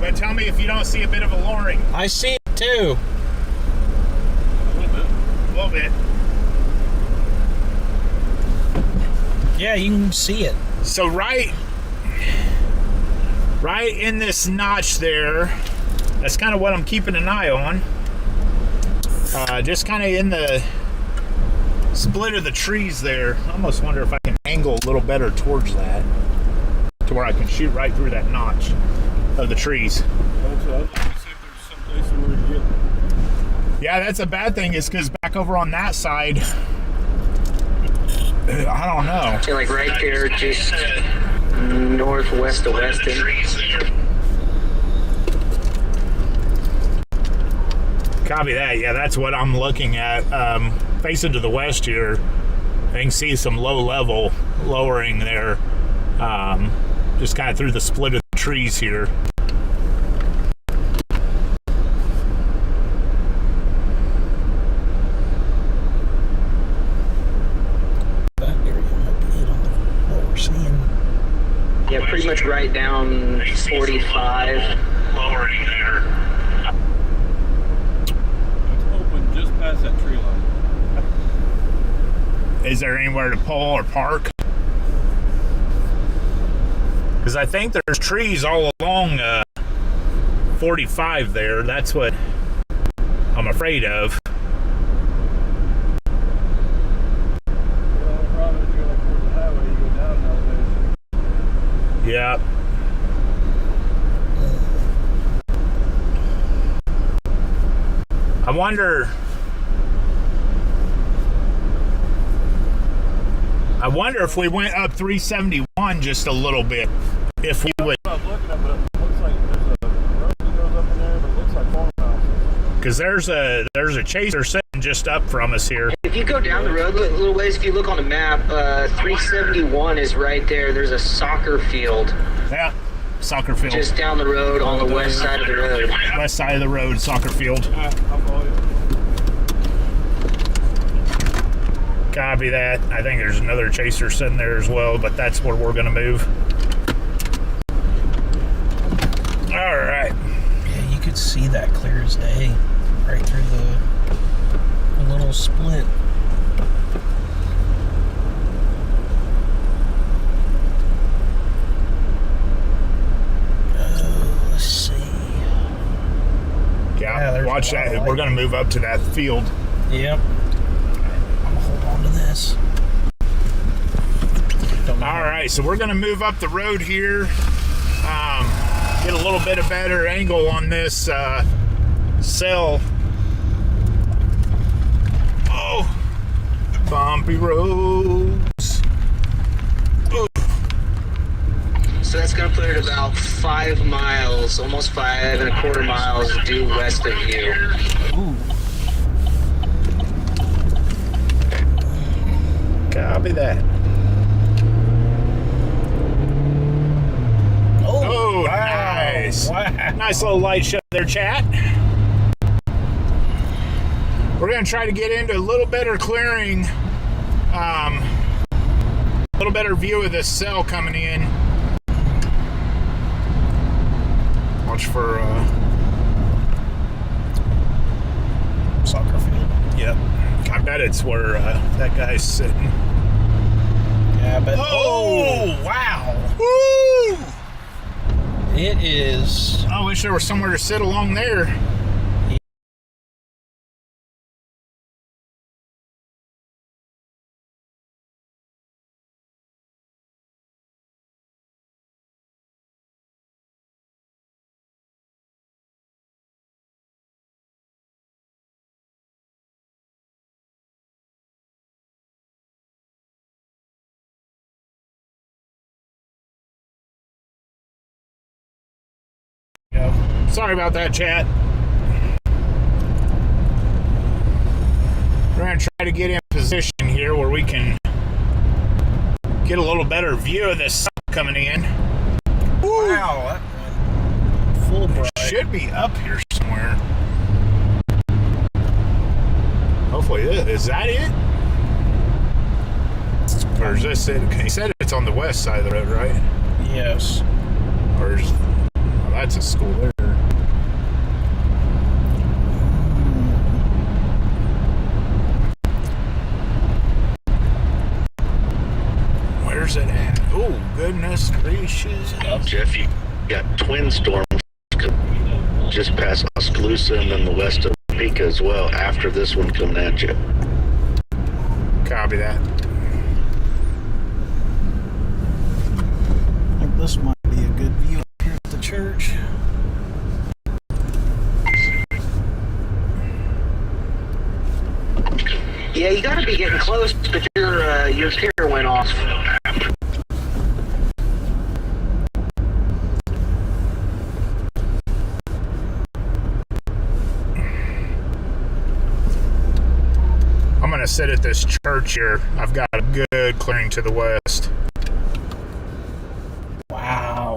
but tell me if you don't see a bit of a lowering. I see it too. A little bit. Yeah, you can see it. So right in this notch there, that's kind of what I'm keeping an eye on. Just kind of in the split of the trees there. I almost wonder if I can angle a little better towards that, to where I can shoot right through that notch of the trees. Yeah, that's a bad thing, is because back over on that side, I don't know. So like right there, just northwest of Weston. Copy that. Yeah, that's what I'm looking at. Facing to the west here, I can see some low level lowering there. Just kind of through the split of the trees here. That area might be it on what we're seeing. Yeah, pretty much right down 45. Lowering there. Open just past that tree line. Is there anywhere to pull or park? Because I think there's trees all along 45 there. That's what I'm afraid of. Well, probably if you go like towards the highway, you go down an elevation. Yeah. I wonder if we went up 371 just a little bit, if we would. I was looking at it, but it looks like there's a road that goes up in there, but it looks like farmhouses. Because there's a chaser sitting just up from us here. If you go down the road a little ways, if you look on the map, 371 is right there. There's a soccer field Yeah, soccer field. just down the road on the west side of the road. West side of the road, soccer field. I'll follow you. Copy that. I think there's another chaser sitting there as well, but that's where we're going to move. All right. Yeah, you could see that clear as day, right through the little split. Let's see. Yeah, watch that. We're going to move up to that field. Yep. I'm gonna hold on to this. All right, so we're going to move up the road here. Get a little bit of better angle on this cell. Oh, bumpy roads. Ooh. So that's going to put it about 5 miles, almost 5.25 miles due west of you. Ooh. Copy that. Oh, nice. Wow. Nice little light show there, chat. We're going to try to get into a little better clearing, a little better view of this cell coming in. Watch for Soccer field. yep. I bet it's where that guy's sitting. Yeah, but Oh! wow. Woo! It is. I wish there was somewhere to sit along there. Sorry about that, chat. We're going to try to get in position here where we can get a little better view of this sun coming in. Woo! Wow, that went full bright. Should be up here somewhere. Hopefully, is that it? Or is this it? He said it's on the west side of the road, right? Yes. Or is, well, that's a school there. Where's it at? Oh, goodness gracious. Jeff, you got twin storms just past Oskaloosa and then the west of Topeka as well after this one coming at you. Copy that. I think this might be a good view up here at the church. Yeah, you got to be getting close, but your tier went off. I'm going to sit at this church here. I've got a good clearing to the west. Wow.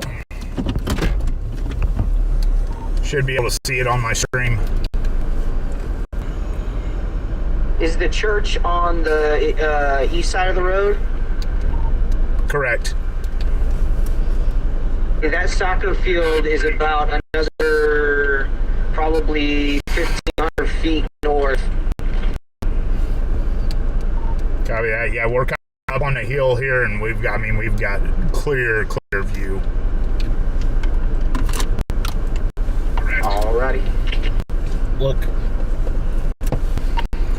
Should be able to see it on my stream. Is the church on the east side of the road? Correct. That soccer field is about another probably 1,500 feet north. Copy that. Yeah, we're kind of up on the hill here, and we've got clear view. Alrighty. Look.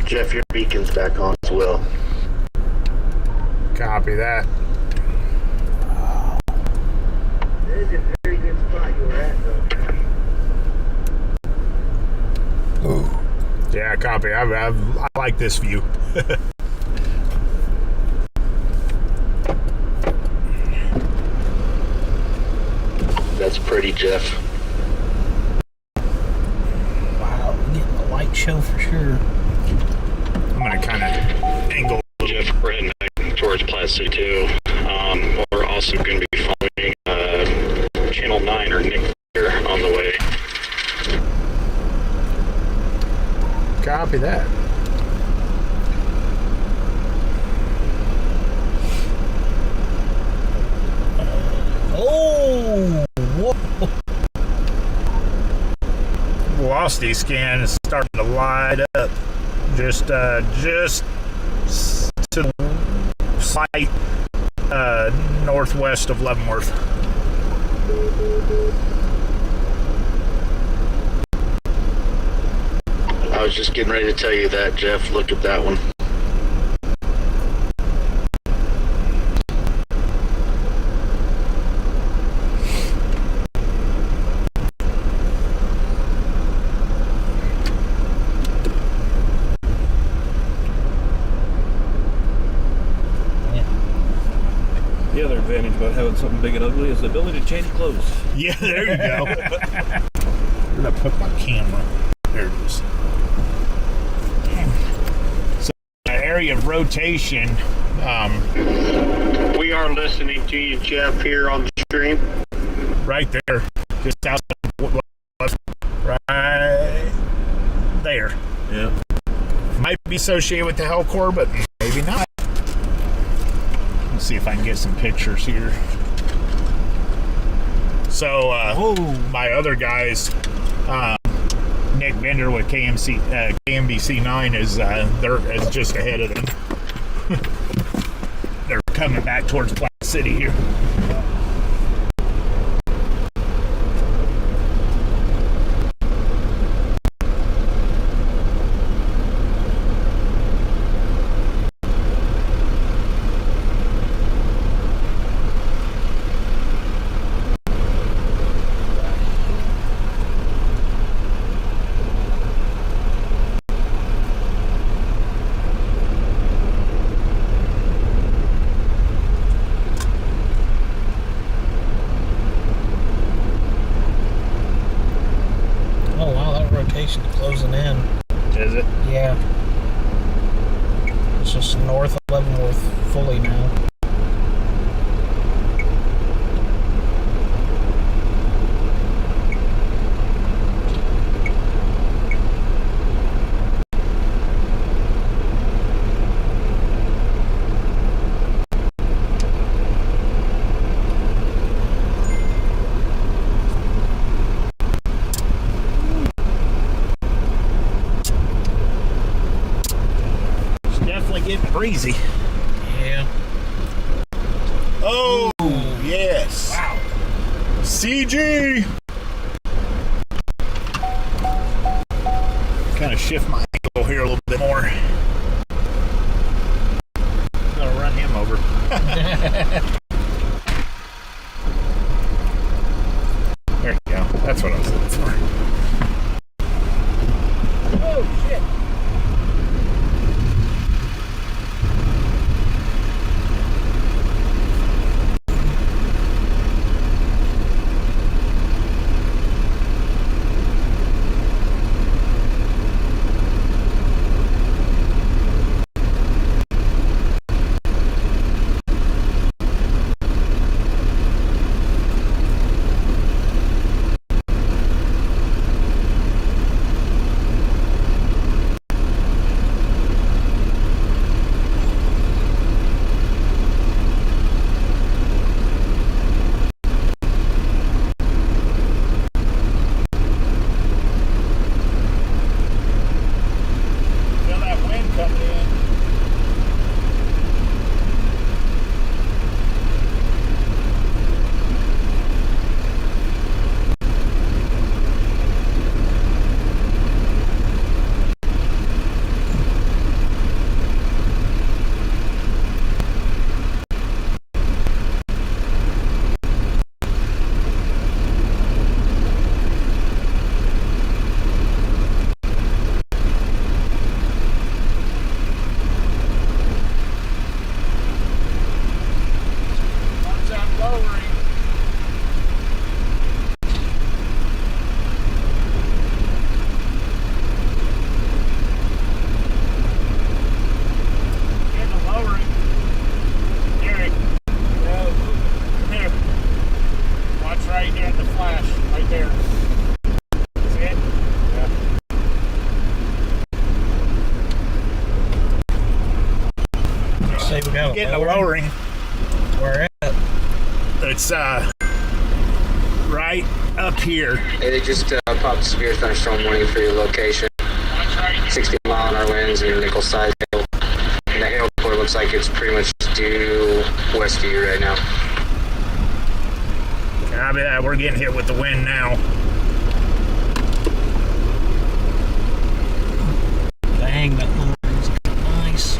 Jeff, your beacon's back on as well. Copy that. That is a very good spot you were at, though. Ooh. Yeah, copy. I like this view. That's pretty, Jeff. Wow, we're getting a light show for sure. I'm going to kind of angle. Jeff, we're heading back towards Platte City too. We're also going to be following Channel 9 or Nick here on the way. Copy that. velocity scan is starting to light up. Just to the slight northwest of Leavenworth. I was just getting ready to tell you that, Jeff. Look at that one. The other advantage about having something big and ugly is the ability to change clothes. Yeah, there you go. Where'd I put my camera? There it is. So, the area of rotation. We are listening to you, Jeff, here on the stream. Right there. Just out right there. Yeah. Might be associated with the Hellcore, but maybe not. Let's see if I can get some pictures here. So, my other guys, Nick Bender with KMBC 9 is just ahead of them. They're coming back towards Platte City here. Oh wow, that rotation's closing in. Is it? Yeah. It's just north of Leavenworth fully now. Getting breezy. Yeah. Oh, yes. Wow. CG. Kind of shift my angle here a little bit more. I'm gonna run him over. There you go. That's what I was looking for. Oh, shit. Getting a lowering. Where at? It's right up here. It just pop the severe thunderstorm warning for your location. 60-mile-an-hour winds and nickel size hail. And the hail core looks like it's pretty much due west of you right now. Copy that. We're getting hit with the wind now. Dang, that little thing's nice.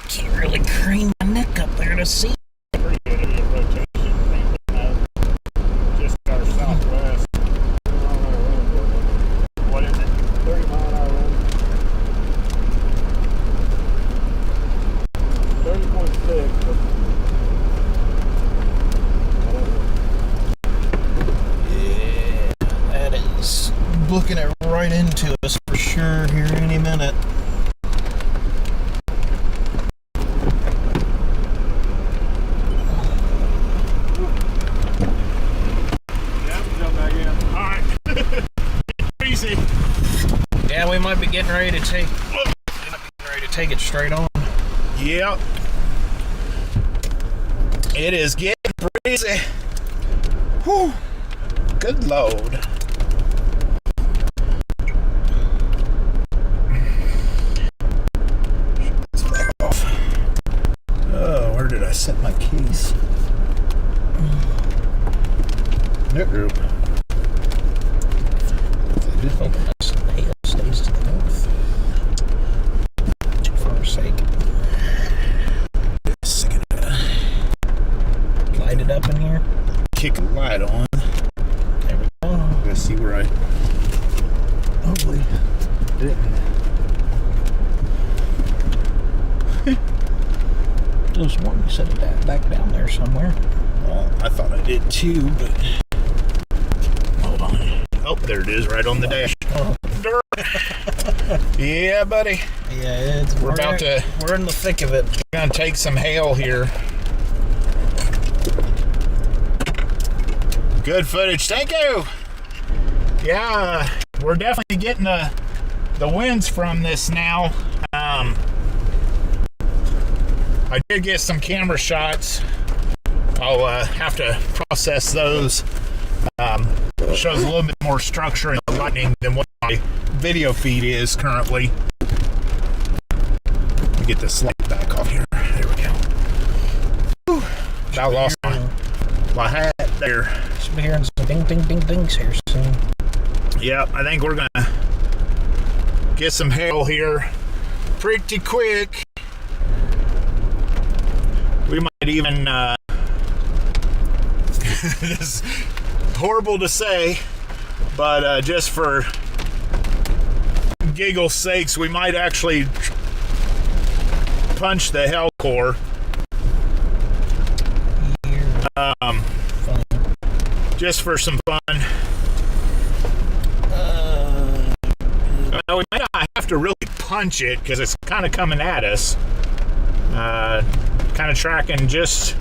Can't really crane my neck up there to see. Just our southwest. What is it? 30-mile-an-hour wind. 30.6. Yeah, that is booking it right into us for sure here any minute. Yeah, we might be getting ready to take it straight on. Yep. It is getting breezy. Whew. Good load. Shut this back off. Oh, where did I set my keys? Nope. Hail stays to the north. For our sake. Light it up in here. Kick a light on. There we go. Let's see where I hopefully didn't. There's one you set it back down there somewhere. Well, I thought I did too, but hold on. Oh, there it is, right on the dash. Oh. Yeah, buddy. Yeah, we're in the thick of it. We're gonna take some hail here. Good footage. Thank you. Yeah, we're definitely getting the winds from this now. I did get some camera shots. I'll have to process those. Shows a little bit more structure in the lightning than what my video feed is currently. Let me get this light back off here. There we go. Whew. I lost my hat there. Should be hearing some ding ding ding dings here soon. Yep, I think we're gonna get some hail here pretty quick. We might even this is horrible to say, but just for giggle's sakes, we might actually punch the hell core. Just for some fun. We might not have to really punch it because it's kind of coming at us. Kind of tracking just,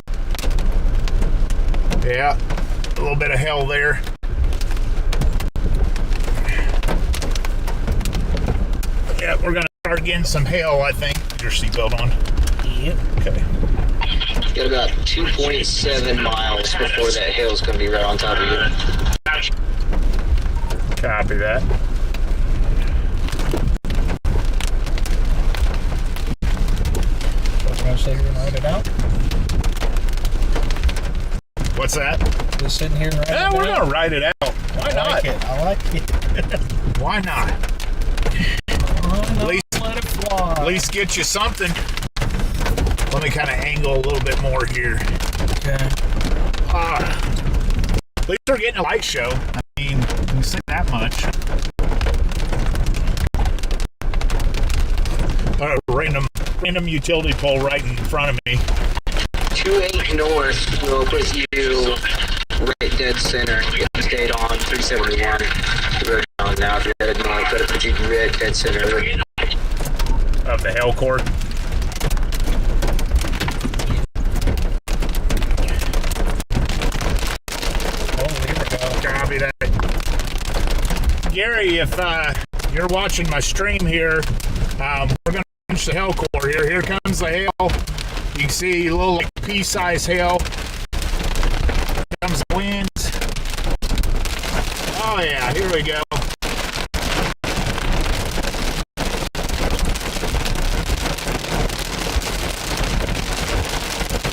yeah, a little bit of hell there. Yeah, we're gonna start getting some hail, I think. Get your seatbelt on. Yep. Okay. Got about 2.7 miles before that hail's going to be right on top of you. Copy that. We're going to sit here and ride it out. What's that? Just sitting here and ride it out. We're gonna ride it out. Why not? I like it. Why not? At least let it fly. At least get you something. Let me kind of angle a little bit more here. Okay. At least we're getting a light show. I mean, you can say that much. Random utility pole right in front of me. 28 north will put you right dead center. Stayed on 371. The road on now. If you're headed north, but if you red dead center. Of the hell court. Oh, here we go. Copy that. Gary, if you're watching my stream here, we're going to finish the hell core here. Here comes the hail. You can see a little like pea-sized hail. Here comes the winds. Oh yeah, here we go.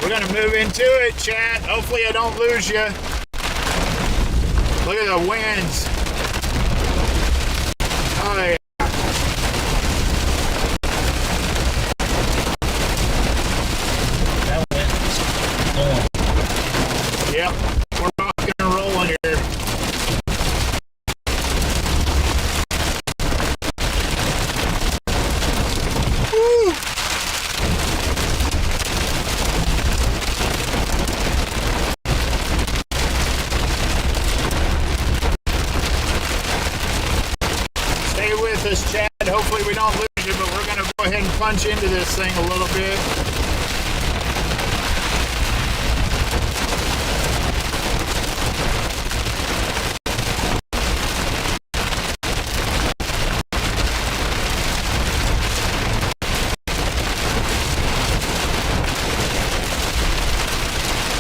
We're going to move into it, chat. Hopefully I don't lose you. Look at the winds. Oh yeah. That wind is going. Yep, we're rocking and rolling here. Woo! Stay with us, Chad. Hopefully we don't lose you, but we're going to go ahead and punch into this thing a little bit.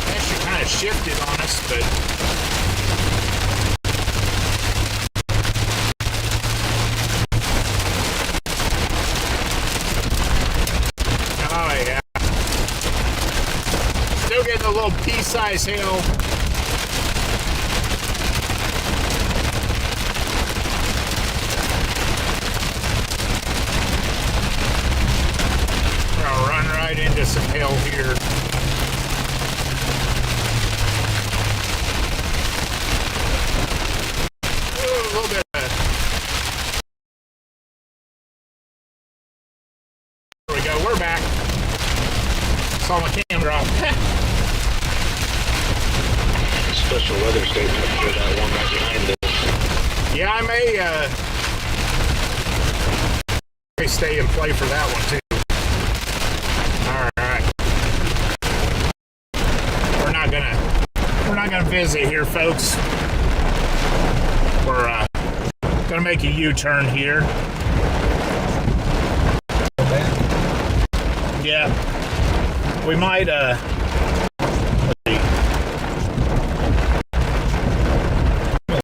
Actually kind of shifted on us, but oh yeah. Still getting a little pea-sized hail. We're gonna run right into some hail here. Ooh, a little bit of, there we go, we're back. Saw my cam drop. Special weather statement for that one right behind us. Yeah, I may stay and play for that one too. Alright. We're not gonna visit here, folks. We're gonna make a U-turn here. Yeah. We might